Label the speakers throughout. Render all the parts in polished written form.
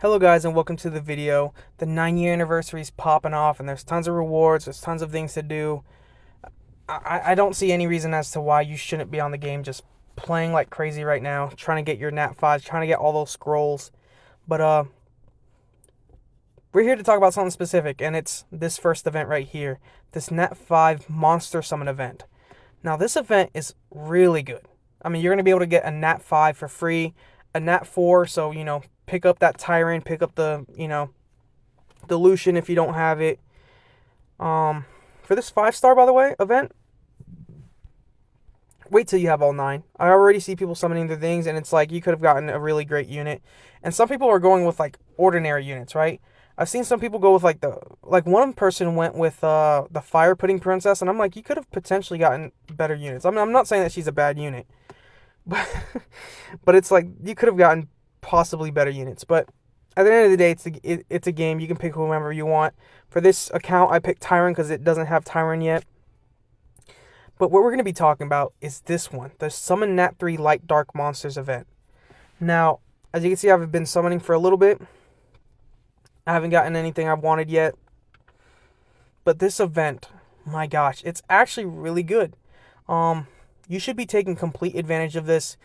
Speaker 1: Hello guys and welcome to the video. The 9-year anniversary is popping off and there's tons of rewards, there's tons of things to do. I don't see any reason as to why you shouldn't be on the game just playing like crazy right now, trying to get your Nat 5s, trying to get all those scrolls. But we're here to talk about something specific, and it's this first event right here, this Nat 5 Monster Summon event. Now this event is really good. I mean, you're going to be able to get a Nat 5 for free, a Nat 4, so, pick up that Tyrant, pick up the, the Lucian if you don't have it. For this 5-star, by the way, event, wait till you have all 9. I already see people summoning their things, and it's like you could have gotten a really great unit. And some people are going with, like, ordinary units, right? I've seen some people go with, like one person went with the Fire Pudding Princess, and I'm like, you could have potentially gotten better units. I mean, I'm not saying that she's a bad unit, but it's like, you could have gotten possibly better units. But at the end of the day, it's a game. You can pick whomever you want. For this account, I picked Tyrant because it doesn't have Tyrant yet. But what we're going to be talking about is this one, the Summon Nat 3 Light Dark Monsters event. Now, as you can see, I've been summoning for a little bit. I haven't gotten anything I've wanted yet. But this event, my gosh, it's actually really good. You should be taking complete advantage of this.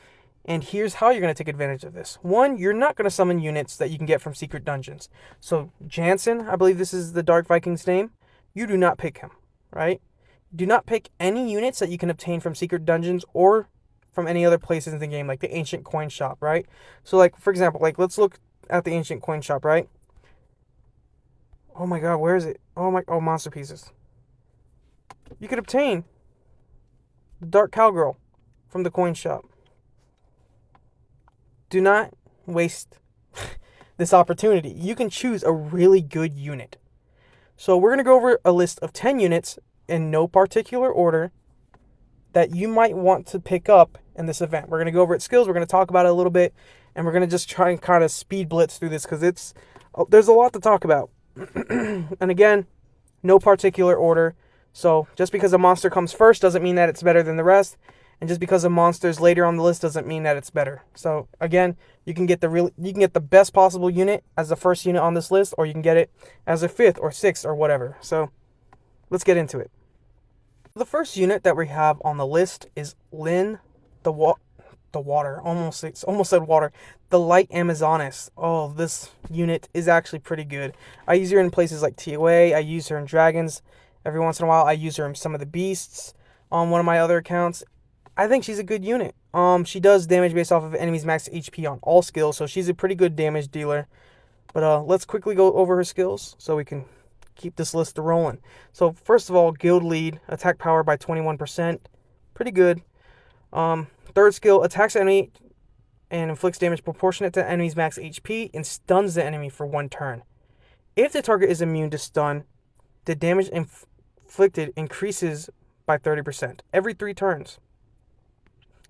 Speaker 1: And here's how you're going to take advantage of this. One, you're not going to summon units that you can get from secret dungeons. So Jansen, I believe this is the Dark Viking's name, you do not pick him, right? Do not pick any units that you can obtain from secret dungeons or from any other places in the game, like the Ancient Coin Shop, right? So, like, for example, like, let's look at the Ancient Coin Shop, right? Oh my god, where is it? Oh, Monster Pieces. You could obtain the Dark Cowgirl from the coin shop. Do not waste this opportunity. You can choose a really good unit. So we're going to go over a list of 10 units in no particular order that you might want to pick up in this event. We're going to go over its skills. We're going to talk about it a little bit. And we're going to just try and kind of speed blitz through this because there's a lot to talk about. And again, no particular order. So just because a monster comes first doesn't mean that it's better than the rest. And just because a monster's later on the list doesn't mean that it's better. So again, you can get the best possible unit as the first unit on this list, or you can get it as a 5th or 6th or whatever. So let's get into it. The first unit that we have on the list is Lynn, the water. Almost said water. The Light Amazoness. Oh, this unit is actually pretty good. I use her in places like TOA. I use her in Dragons. Every once in a while, I use her in some of the Beasts on one of my other accounts. I think she's a good unit. She does damage based off of enemies' max HP on all skills, so she's a pretty good damage dealer. But let's quickly go over her skills so we can keep this list rolling. So first of all, Guild Lead, attack power by 21%. Pretty good. Third skill, attacks enemy and inflicts damage proportionate to enemy's max HP and stuns the enemy for 1 turn. If the target is immune to stun, the damage inflicted increases by 30% every 3 turns.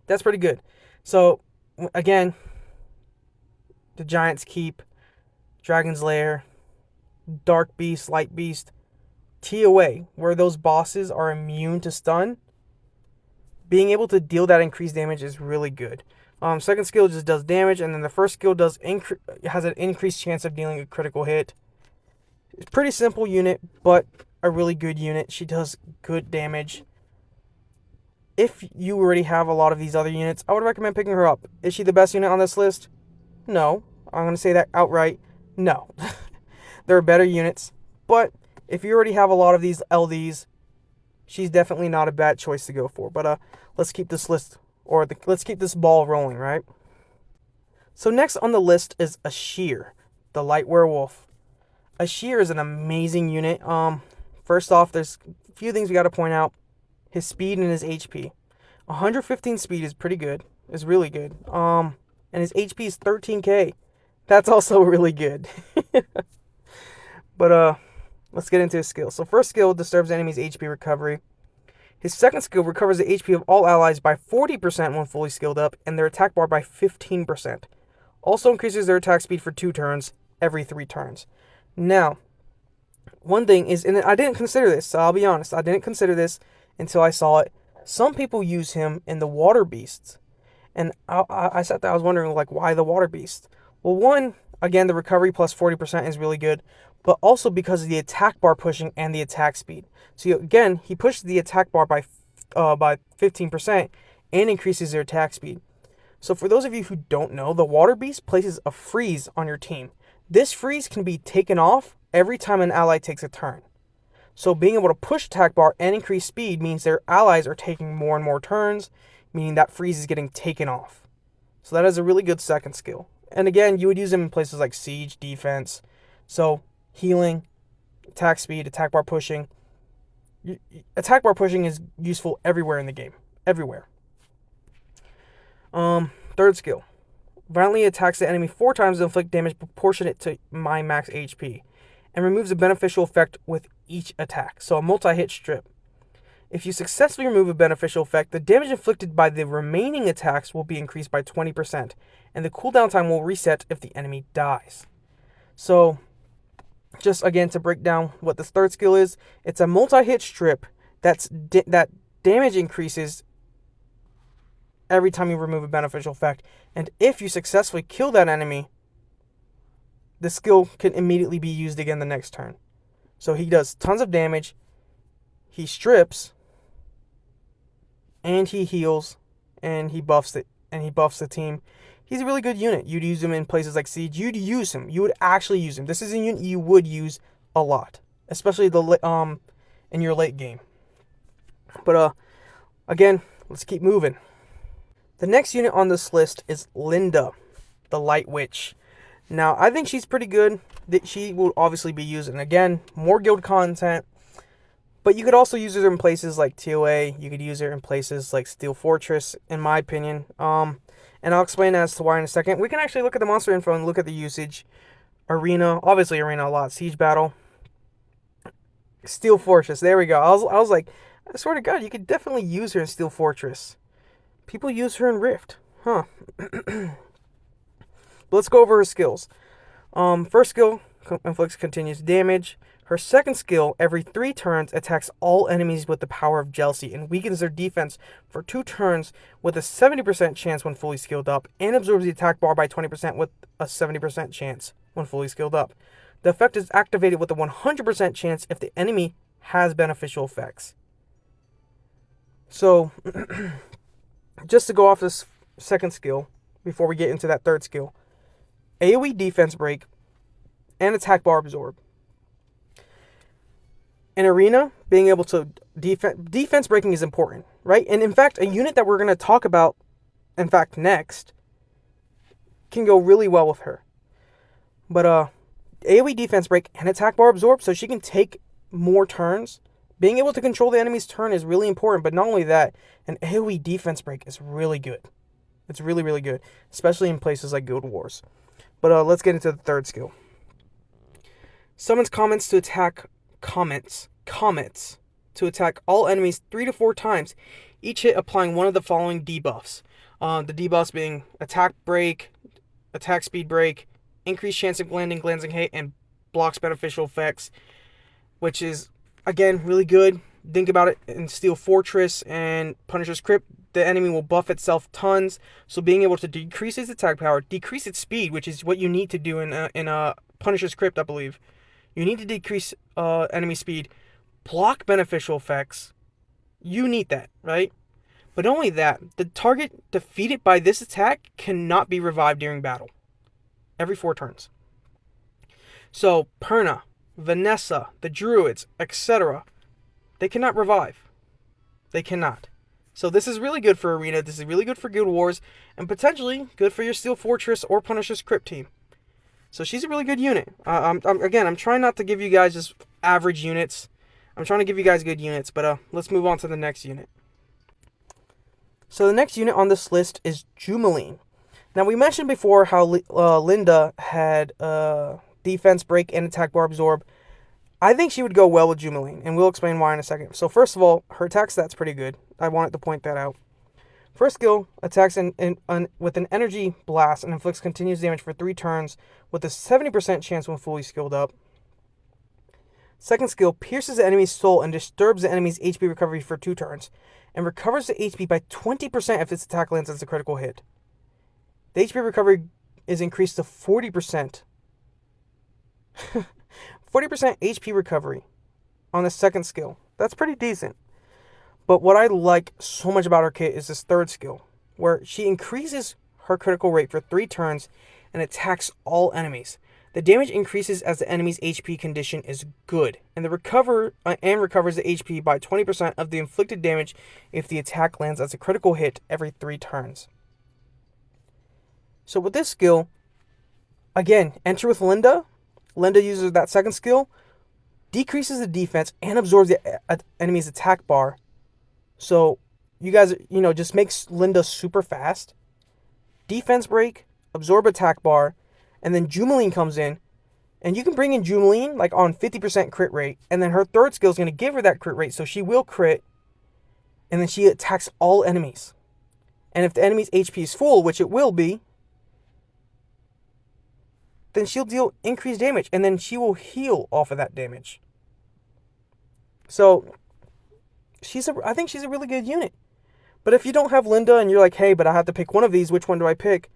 Speaker 1: That's pretty good. So, again, the Giant's Keep, Dragon's Lair, Dark Beast, Light Beast, TOA, where those bosses are immune to stun, being able to deal that increased damage is really good. Second skill just does damage, and then the first skill has an increased chance of dealing a critical hit. It's a pretty simple unit, but a really good unit. She does good damage. If you already have a lot of these other units, I would recommend picking her up. Is she the best unit on this list? No. I'm going to say that outright. No. There are better units. But if you already have a lot of these LDs, she's definitely not a bad choice to go for. But let's keep this list, let's keep this ball rolling, right? So next on the list is a Shear, the Light Werewolf. A Shear is an amazing unit. First off, there's a few things we got to point out. His speed and his HP. 115 speed is pretty good. Is really good. And his HP is 13k. That's also really good. But let's get into his skills. So first skill disturbs enemy's HP recovery. His second skill recovers the HP of all allies by 40% when fully skilled up, and their attack bar by 15%. Also increases their attack speed for 2 turns every 3 turns. Now, one thing is, and I didn't consider this, so I'll be honest, I didn't consider this until I saw it. Some people use him in the Water Beasts. And I sat there, I was wondering, like, why the Water Beast? Well, one, again, the recovery plus 40% is really good, but also because of the attack bar pushing and the attack speed. So again, he pushes the attack bar by 15% and increases their attack speed. So for those of you who don't know, the Water Beast places a freeze on your team. This freeze can be taken off every time an ally takes a turn. So being able to push attack bar and increase speed means their allies are taking more and more turns, meaning that freeze is getting taken off. So that is a really good second skill. And again, you would use them in places like siege, defense. So healing, attack speed, attack bar pushing. Attack bar pushing is useful everywhere in the game. Everywhere. Third skill. Violently attacks the enemy 4 times to inflict damage proportionate to my max HP. And removes a beneficial effect with each attack. So a multi-hit strip. If you successfully remove a beneficial effect, the damage inflicted by the remaining attacks will be increased by 20, and the cooldown time will reset if the enemy dies. So, just again to break down what this third skill is, it's a multi-hit strip that damage increases every time you remove a beneficial effect, and if you successfully kill that enemy, the skill can immediately be used again the next turn. So he does tons of damage, he strips, and he heals, and he buffs it, and he buffs the team. He's a really good unit. You'd use him in places like Siege. You'd use him. You would actually use him. This is a unit you would use a lot, especially in your late game. But again, let's keep moving. The next unit on this list is Linda, the Light Witch. Now, I think she's pretty good. She will obviously be used, and again, more guild content. But you could also use her in places like TOA. You could use her in places like Steel Fortress, in my opinion. And I'll explain as to why in a second. We can actually look at the monster info and look at the usage. Arena, obviously Arena a lot. Siege Battle. Steel Fortress, there we go. I was like, I swear to God, you could definitely use her in Steel Fortress. People use her in Rift. Huh. Let's go over her skills. First skill, inflicts continuous damage. Her second skill, every 3 turns, attacks all enemies with the power of jealousy and weakens their defense for 2 turns with a 70% chance when fully skilled up, and absorbs the attack bar by 20% with a 70% chance when fully skilled up. The effect is activated with a 100% chance if the enemy has beneficial effects. So, just to go off this second skill, before we get into that third skill, AoE defense break and attack bar absorb. In Arena, being able to defense breaking is important, right? And in fact, a unit that we're going to talk about, in fact, next, can go really well with her. But AoE defense break and attack bar absorb, so she can take more turns. Being able to control the enemy's turn is really important, but not only that, an AoE defense break is really good. It's really, really good, especially in places like Guild Wars. But let's get into the third skill. Summons comets to attack to attack all enemies 3 to 4 times, each hit applying one of the following debuffs. The debuffs being attack break, attack speed break, increased chance of glancing hit, and blocks beneficial effects, which is, again, really good. Think about it in Steel Fortress and Punisher's Crypt, the enemy will buff itself tons, so being able to decrease its attack power, decrease its speed, which is what you need to do in Punisher's Crypt, I believe. You need to decrease enemy speed, block beneficial effects. You need that, right? But not only that, the target defeated by this attack cannot be revived during battle. Every 4 turns. So, Perna, Vanessa, the Druids, etc., they cannot revive. They cannot. So this is really good for Arena, this is really good for Guild Wars, and potentially good for your Steel Fortress or Punisher's Crypt team. So she's a really good unit. I'm trying not to give you guys just average units. I'm trying to give you guys good units, but let's move on to the next unit. So the next unit on this list is Joomalene. Now we mentioned before how Linda had defense break and attack bar absorb. I think she would go well with Joomalene, and we'll explain why in a second. So first of all, her attack stat's pretty good. I wanted to point that out. First skill, attacks with an energy blast and inflicts continuous damage for 3 turns with a 70% chance when fully skilled up. Second skill, pierces the enemy's soul and disturbs the enemy's HP recovery for 2 turns, and recovers the HP by 20% if this attack lands as a critical hit. The HP recovery is increased to 40% 40% HP recovery on the second skill. That's pretty decent. But what I like so much about her kit is this third skill, where she increases her critical rate for 3 turns and attacks all enemies. The damage increases as the enemy's HP condition is good, and recovers the HP by 20% of the inflicted damage if the attack lands as a critical hit every 3 turns. So with this skill, again, enter with Linda. Linda uses that second skill, decreases the defense, and absorbs the enemy's attack bar. So you guys, just makes Linda super fast. Defense break, absorb attack bar, and then Joomalene comes in. And you can bring in Joomalene like on 50% crit rate. And then her third skill is going to give her that crit rate. So she will crit. And then she attacks all enemies. And if the enemy's HP is full, which it will be, then she'll deal increased damage. And then she will heal off of that damage. So I think she's a really good unit. But if you don't have Linda and you're like, hey, but I have to pick one of these, which one do I pick?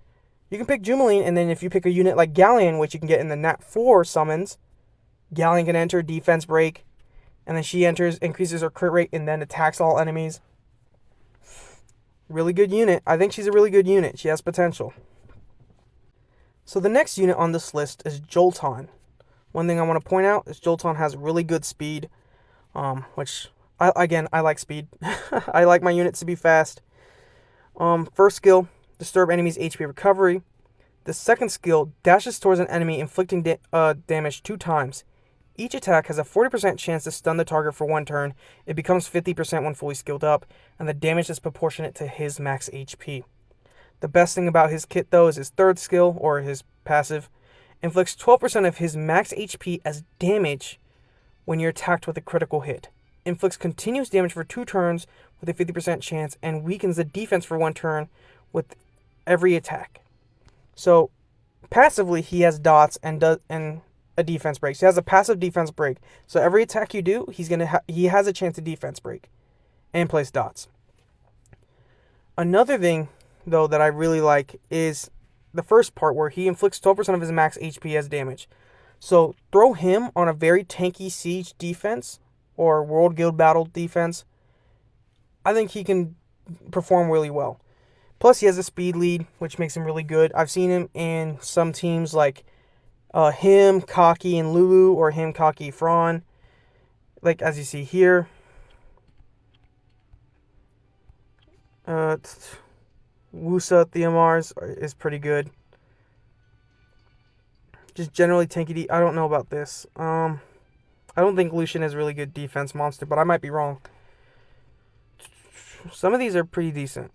Speaker 1: You can pick Joomalene, and then if you pick a unit like Galleon, which you can get in the Nat 4 summons, Galleon can enter, defense break, and then she enters, increases her crit rate, and then attacks all enemies. Really good unit. I think she's a really good unit. She has potential. So the next unit on this list is Joltan. One thing I want to point out is Joltan has really good speed, which, I like speed. I like my units to be fast. First skill, disturb enemy's HP recovery. The second skill, dashes towards an enemy, inflicting damage 2 times. Each attack has a 40% chance to stun the target for 1 turn. It becomes 50% when fully skilled up, and the damage is proportionate to his max HP. The best thing about his kit, though, is his third skill, or his passive, inflicts 12% of his max HP as damage when you're attacked with a critical hit. Inflicts continuous damage for 2 turns with a 50% chance, and weakens the defense for 1 turn with every attack. So, passively, he has dots and a defense break. So he has a passive defense break. So every attack you do, he has a chance to defense break and place dots. Another thing, though, that I really like is the first part where he inflicts 12% of his max HP as damage. So throw him on a very tanky siege defense or World Guild Battle defense. I think he can perform really well. Plus, he has a speed lead, which makes him really good. I've seen him in some teams like him, Kaki, and Lulu, or him, Kaki, Fran. Like, as you see here. Wusa Theomars is pretty good. Just generally tanky. I don't know about this. I don't think Lucian is a really good defense monster, but I might be wrong. Some of these are pretty decent.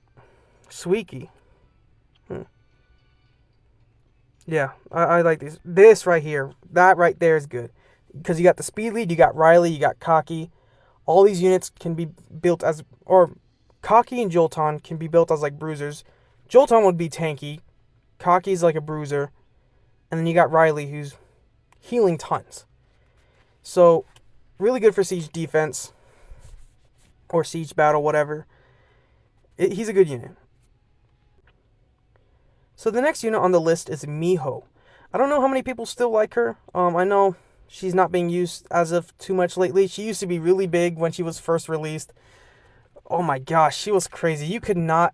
Speaker 1: Suiki. Yeah, I like these. This right here, that right there is good. Because you got the speed lead, you got Riley, you got Kaki. All these units can be built as, or Kaki and Joltan can be built as like bruisers. Joltan would be tanky. Kaki's like a bruiser. And then you got Riley, who's healing tons. So, really good for siege defense. Or siege battle, whatever. He's a good unit. So the next unit on the list is Miho. I don't know how many people still like her. I know she's not being used as of too much lately. She used to be really big when she was first released. Oh my gosh, she was crazy. You could not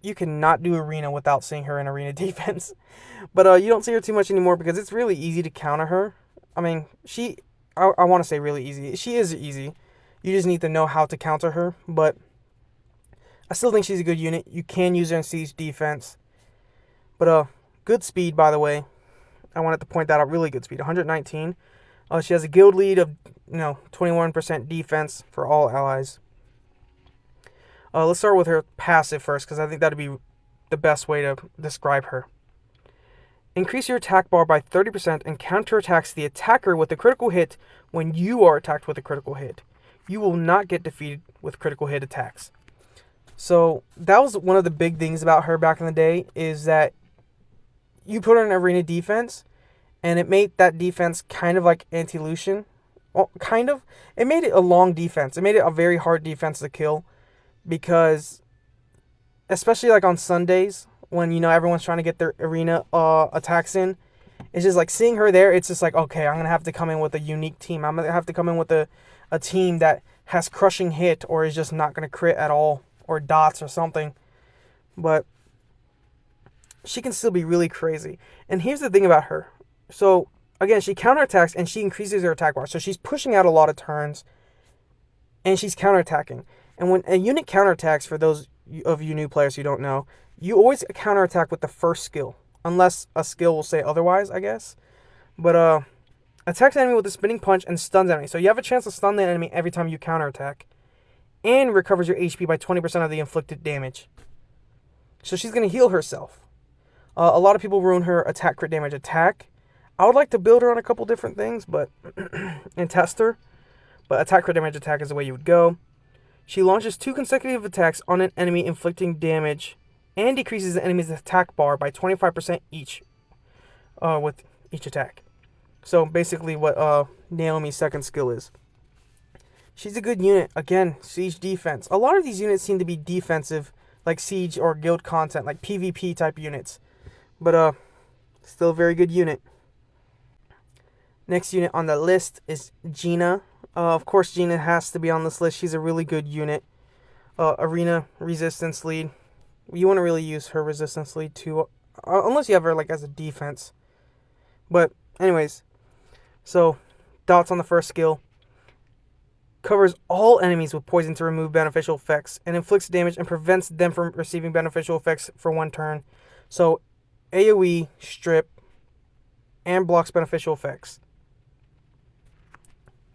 Speaker 1: do arena without seeing her in arena defense. But you don't see her too much anymore because it's really easy to counter her. I mean, I want to say really easy. She is easy. You just need to know how to counter her. But I still think she's a good unit. You can use her in siege defense. But good speed, by the way. I wanted to point that out. Really good speed. 119. She has a guild lead of 21% defense for all allies. Let's start with her passive first, because I think that'd be the best way to describe her. Increase your attack bar by 30% and counterattacks the attacker with a critical hit when you are attacked with a critical hit. You will not get defeated with critical hit attacks. So that was one of the big things about her back in the day, is that you put her in arena defense, and it made that defense kind of like anti-Lucian. Well, kind of. It made it a long defense. It made it a very hard defense to kill, because especially like on Sundays when everyone's trying to get their arena attacks in, It's just like seeing her there, it's just like, okay, I'm going to have to come in with a unique team. I'm going to have to come in with a team that has crushing hit or is just not going to crit at all or dots or something. But she can still be really crazy. And here's the thing about her. So, again, she counterattacks and she increases her attack bar. So she's pushing out a lot of turns and she's counterattacking. And when a unit counterattacks, for those of you new players who don't know, you always counterattack with the first skill. Unless a skill will say otherwise, I guess. But, attacks the enemy with a spinning punch and stuns enemy. So you have a chance to stun the enemy every time you counterattack. And recovers your HP by 20% of the inflicted damage. So she's going to heal herself. A lot of people ruin her attack crit damage attack. I would like to build her on a couple different things, but and test her. But attack crit damage attack is the way you would go. She launches 2 consecutive attacks on an enemy, inflicting damage, and decreases the enemy's attack bar by 25% each with each attack. So basically what Naomi's second skill is. She's a good unit. Again, siege defense. A lot of these units seem to be defensive, like siege or guild content, like PvP type units. But still a very good unit. Next unit on the list is Gina. Of course, Gina has to be on this list. She's a really good unit. Arena resistance lead. You want to really use her resistance lead too, unless you have her like as a defense. But anyways, so dots on the first skill. Covers all enemies with poison to remove beneficial effects and inflicts damage and prevents them from receiving beneficial effects for 1 turn. So AoE, strip, and blocks beneficial effects.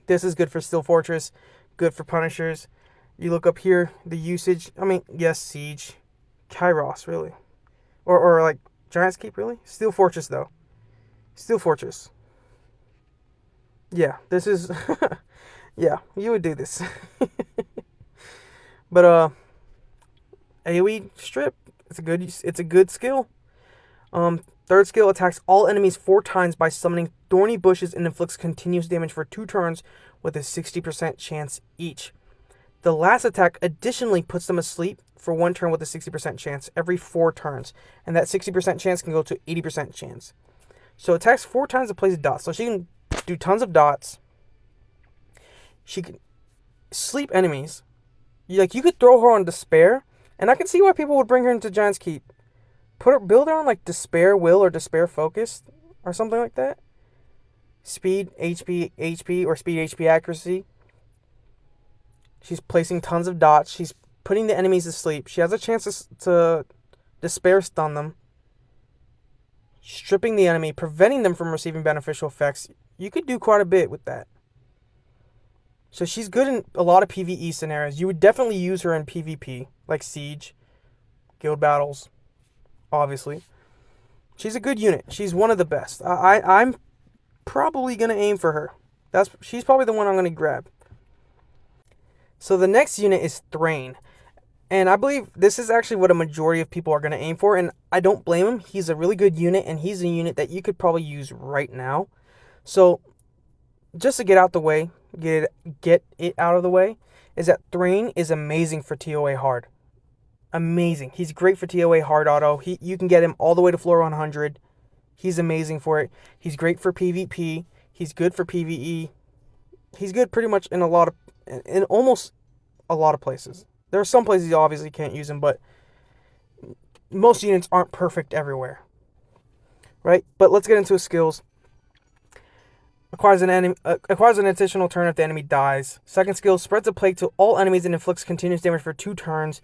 Speaker 1: This is good for Steel Fortress, good for Punishers. You look up here, the usage. I mean, yes, Siege. Kairos, really. Or like, Giant's Keep, really? Steel Fortress, though. Steel Fortress. Yeah, this is... yeah, you would do this. But, AoE strip. It's a good skill. Third skill attacks all enemies 4 times by summoning thorny bushes and inflicts continuous damage for 2 turns with a 60% chance each. The last attack additionally puts them asleep for 1 turn with a 60% chance every 4 turns. And that 60% chance can go to 80% chance. So attacks 4 times the place of dots. So she can do tons of dots. She can sleep enemies. You could throw her on Despair. And I can see why people would bring her into Giant's Keep. Build her on like Despair Will or Despair Focus or something like that. Speed, HP, or Speed, HP, Accuracy. She's placing tons of dots. She's putting the enemies to sleep. She has a chance to Despair Stun them. Stripping the enemy, preventing them from receiving beneficial effects. You could do quite a bit with that. So she's good in a lot of PvE scenarios. You would definitely use her in PvP, like Siege, Guild Battles. Obviously, she's a good unit. She's one of the best. I'm probably gonna aim for her. She's probably the one I'm gonna grab. So the next unit is Thrain, and I believe this is actually what a majority of people are gonna aim for, and I don't blame him. He's a really good unit, and he's a unit that you could probably use right now. So just to get it out of the way, is that Thrain is amazing for TOA hard. Amazing. He's great for TOA hard auto. You can get him all the way to floor 100. He's amazing for it. He's great for PvP. He's good for PvE. He's good pretty much in almost a lot of places. There are some places you obviously can't use him, but most units aren't perfect everywhere. Right? But let's get into his skills. Acquires an additional turn if the enemy dies. Second skill, spreads a plague to all enemies and inflicts continuous damage for 2 turns.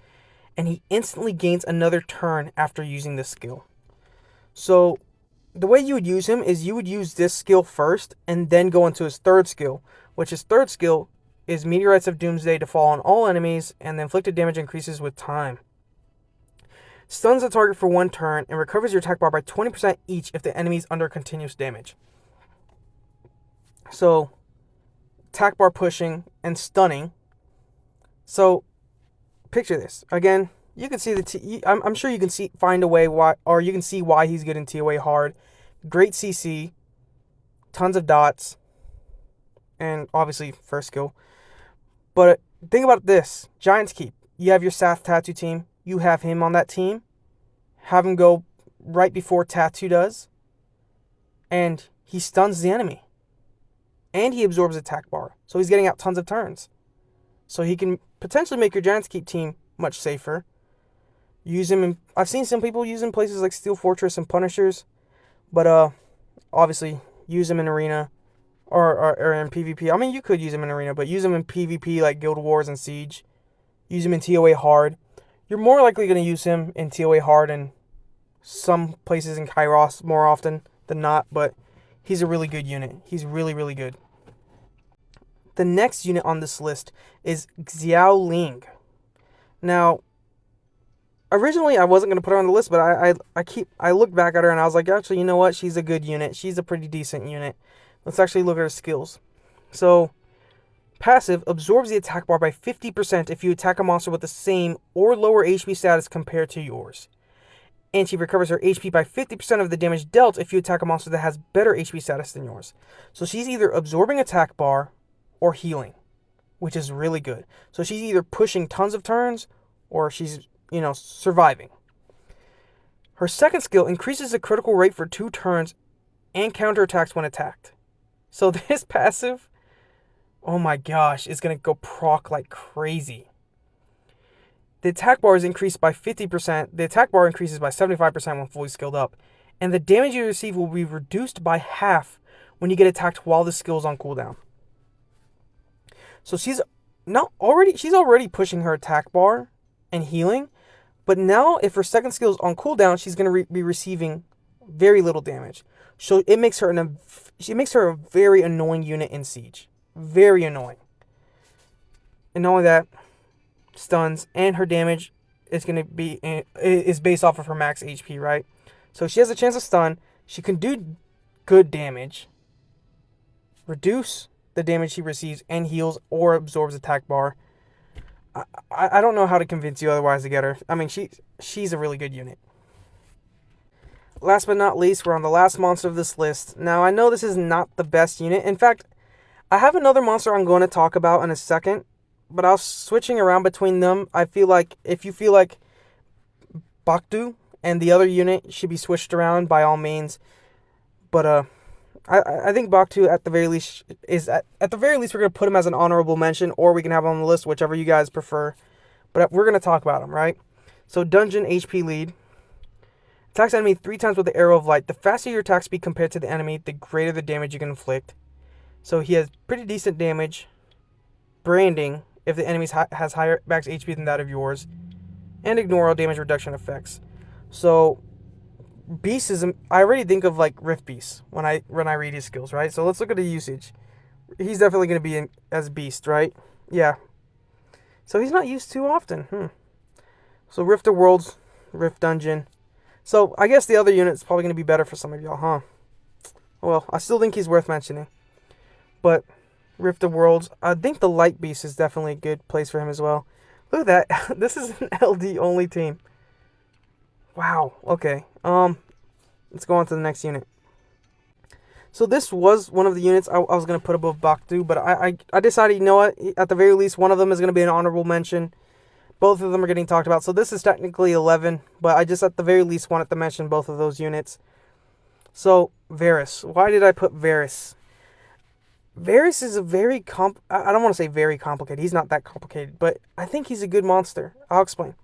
Speaker 1: And he instantly gains another turn after using this skill. So, the way you would use him is you would use this skill first, and then go into his third skill. Which his third skill is Meteorites of Doomsday to fall on all enemies, and the inflicted damage increases with time. Stuns the target for 1 turn, and recovers your attack bar by 20% each if the enemy is under continuous damage. So, attack bar pushing and stunning. So, picture this. Again, you can see I'm sure you can find a way why, or you can see why he's good in TOA hard. Great CC, tons of dots, and obviously first skill. But think about this. Giant's Keep. You have your Sath Tattoo team. You have him on that team. Have him go right before Tattoo does. and he stuns the enemy. And he absorbs attack bar. So he's getting out tons of turns. So he can potentially make your Giants Keep team much safer. Use him in, I've seen some people use him in places like Steel Fortress and Punishers. But obviously use him in Arena or in PvP. I mean, you could use him in Arena, but use him in PvP like Guild Wars and Siege. Use him in TOA Hard. You're more likely going to use him in TOA Hard and some places in Kairos more often than not, but he's a really good unit. He's really, really good. The next unit on this list is Xiao Ling. Now, originally I wasn't going to put her on the list, but I looked back at her and I was like, actually, you know what? She's a good unit. She's a pretty decent unit. Let's actually look at her skills. So, passive absorbs the attack bar by 50% if you attack a monster with the same or lower HP status compared to yours. And she recovers her HP by 50% of the damage dealt if you attack a monster that has better HP status than yours. So she's either absorbing attack bar or healing, which is really good. So she's either pushing tons of turns or she's, surviving. Her second skill increases the critical rate for 2 turns and counterattacks when attacked. So this passive, oh my gosh, is going to go proc like crazy. The attack bar is increased by 50%. The attack bar increases by 75% when fully skilled up. And the damage you receive will be reduced by half when you get attacked while the skill is on cooldown. So she's already pushing her attack bar and healing. But now if her second skill is on cooldown, she's going to be receiving very little damage. So it makes her a very annoying unit in Siege. Very annoying. And not only that, stuns, and her damage is based off of her max HP, right? So she has a chance to stun. She can do good damage, reduce the damage she receives, and heals or absorbs attack bar. I don't know how to convince you otherwise to get her. I mean, she's a really good unit. Last but not least, we're on the last monster of this list. Now, I know this is not the best unit. In fact, I have another monster I'm going to talk about in a second, but I was switching around between them. I feel like if you feel like BHaktu and the other unit should be switched around, by all means. But I think BHaktu at the very least we're going to put him as an honorable mention, or we can have him on the list, whichever you guys prefer. But we're going to talk about him, right? So dungeon HP lead. Attacks enemy 3 times with the arrow of light. The faster your attack speed compared to the enemy, the greater the damage you can inflict. So he has pretty decent damage. Branding if the enemy has higher max HP than that of yours. And ignore all damage reduction effects. So Beast is, I already think of like Rift Beast when I read his skills, right? So let's look at the usage. He's definitely going to be as Beast, right? Yeah. So he's not used too often. So Rift of Worlds, Rift Dungeon. So I guess the other unit's probably going to be better for some of y'all, huh? Well, I still think he's worth mentioning. But Rift of Worlds, I think the Light Beast is definitely a good place for him as well. Look at that. This is an LD only team. Wow. Okay. Let's go on to the next unit. So this was one of the units I was going to put above BHaktu, but I decided, you know what, at the very least, one of them is going to be an honorable mention. Both of them are getting talked about. So this is technically 11, but I just at the very least wanted to mention both of those units. So Varus. Why did I put Varus? Varus is a very I don't want to say very complicated. He's not that complicated, but I think he's a good monster. I'll explain.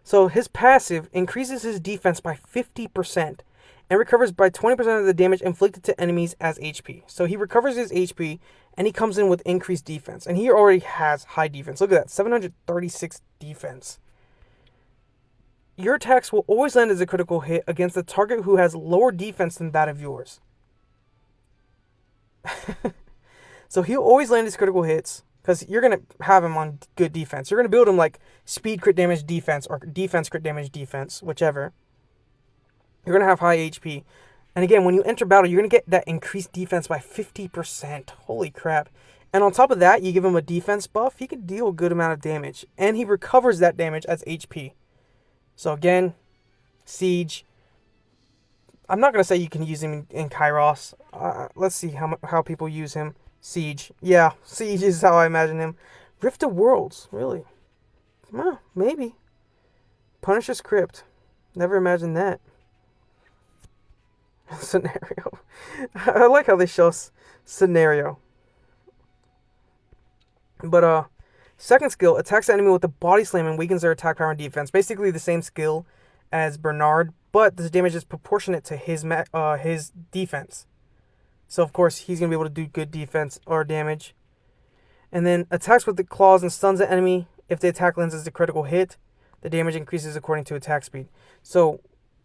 Speaker 1: So his passive increases his defense by 50% and recovers by 20% of the damage inflicted to enemies as HP. So he recovers his HP and he comes in with increased defense. And he already has high defense. Look at that, 736 defense. Your attacks will always land as a critical hit against the target who has lower defense than that of yours. So he'll always land his critical hits because you're going to have him on good defense. You're going to build him like speed crit damage defense or defense crit damage defense, whichever. You're going to have high HP. And again, when you enter battle, you're going to get that increased defense by 50%. Holy crap. And on top of that, you give him a defense buff, he can deal a good amount of damage. And he recovers that damage as HP. So again, Siege. I'm not going to say you can use him in Kairos. Let's see how people use him. Siege. Yeah, Siege is how I imagine him. Rift of Worlds, really? Well, maybe. Punisher's Crypt. Never imagined that. Scenario. I like how they show scenario. But second skill, attacks the enemy with a body slam and weakens their attack power and defense. Basically the same skill as Bernard, but this damage is proportionate to his defense. So of course he's gonna be able to do good defense or damage. And then attacks with the claws and stuns the enemy. If the attack lands as a critical hit, the damage increases according to attack speed. So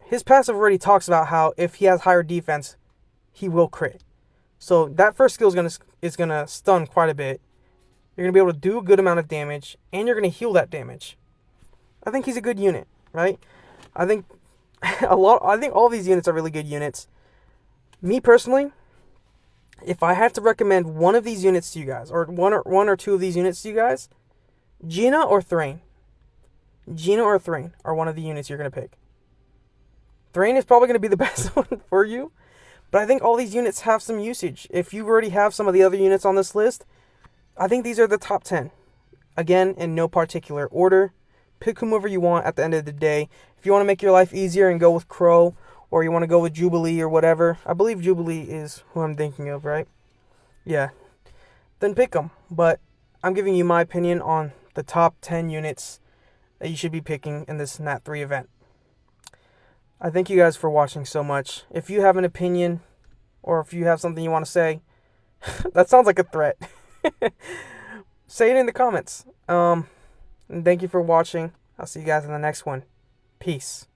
Speaker 1: his passive already talks about how if he has higher defense, he will crit. So that first skill is gonna stun quite a bit. You're gonna be able to do a good amount of damage, and you're gonna heal that damage. I think he's a good unit, right? I think all these units are really good units. Me personally, if I had to recommend one of these units to you guys, or one or two of these units to you guys, Gina or Thrain. Gina or Thrain are one of the units you're gonna pick. Thrain is probably gonna be the best one for you, but I think all these units have some usage. If you already have some of the other units on this list, I think these are the top 10. Again, in no particular order. Pick whomever you want at the end of the day. If you want to make your life easier and go with Crow, or you want to go with Joomalene or whatever. I believe Joomalene is who I'm thinking of, right? Yeah. Then pick them. But I'm giving you my opinion on the top 10 units that you should be picking in this Nat 3 event. I thank you guys for watching so much. If you have an opinion, or if you have something you want to say, that sounds like a threat. Say it in the comments. And thank you for watching. I'll see you guys in the next one. Peace.